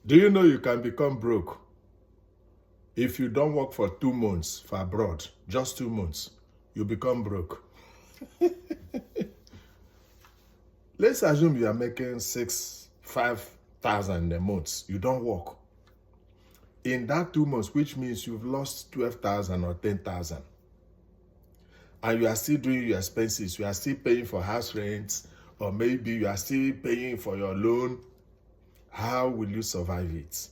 Do you know you can become broke if you don't work for 2 months for abroad? Just 2 months, you become broke. Let's assume you are making 5,000 a month. You don't work. In that 2 months, which means you've lost 12,000 or 10,000. And you are still doing your expenses. You are still paying for house rent, or maybe you are still paying for your loan. How will you survive it?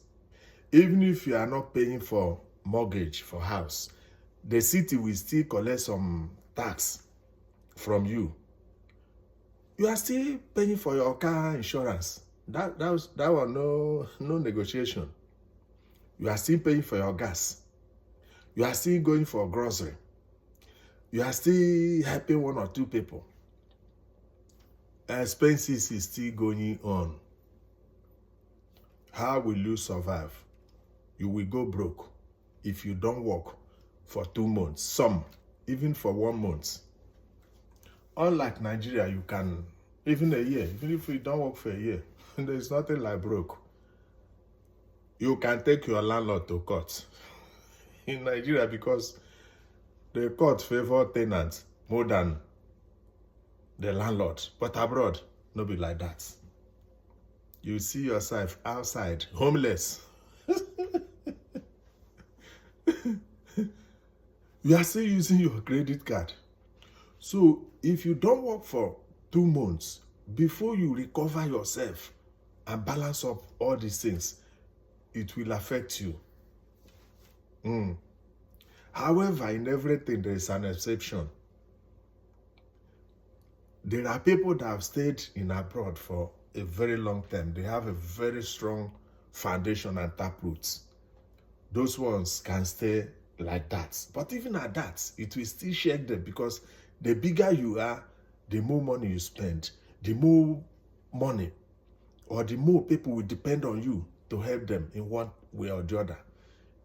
Even if you are not paying for mortgage for house, the city will still collect some tax from you. You are still paying for your car insurance. That one no negotiation. You are still paying for your gas. You are still going for grocery. You are still helping one or two people. Expenses is still going on. How will you survive? You will go broke if you don't work for 2 months. Some, even for 1 month. Unlike Nigeria, you can, even a year, even if you don't work for a year, there's nothing like broke. You can take your landlord to court in Nigeria because the court favor tenants more than the landlord. But abroad, no be like that. You see yourself outside, homeless. You are still using your credit card. So if you don't work for 2 months, before you recover yourself and balance up all these things, it will affect you. However, in everything, there is an exception. There are people that have stayed in abroad for a very long time. They have a very strong foundation and taproots. Those ones can stay like that. But even at that, it will still shake them because the bigger you are, the more money you spend, the more money or the more people will depend on you to help them in one way or the other.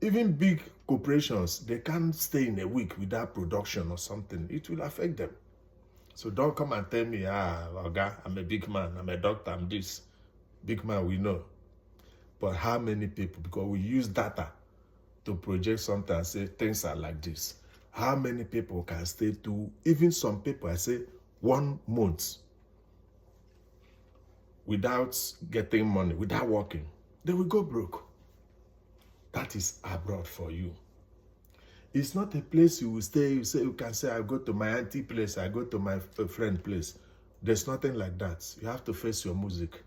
Even big corporations, they can't stay in a week without production or something. It will affect them. So don't come and tell me, Oga, I'm a big man, I'm a doctor, I'm this. Big man, we know. But how many people, because we use data to project something and say things are like this. How many people can stay to, even some people, I say 1 month without getting money, without working? They will go broke. That is abroad for you. It's not a place you will stay. You can say, I go to my auntie place, I go to my friend place. There's nothing like that. You have to face your music.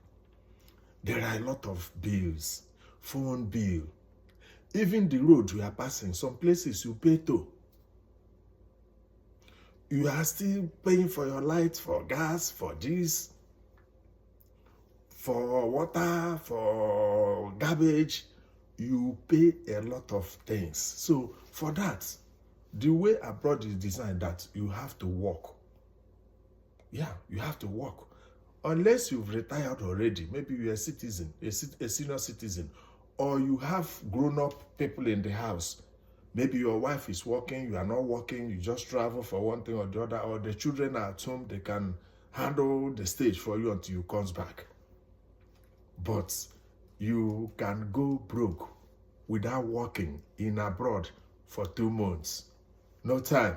There are a lot of bills, phone bill. Even the road you are passing, some places you pay toll. You are still paying for your light, for gas, for this, for water, for garbage. You pay a lot of things. So for that, the way abroad is designed, that you have to work. Yeah, you have to work. Unless you've retired already, maybe you're a citizen, a senior citizen, or you have grown-up people in the house. Maybe your wife is working, you are not working, you just travel for one thing or the other, or the children are at home, they can handle the stage for you until you comes back. But you can go broke without working in abroad for 2 months. No time.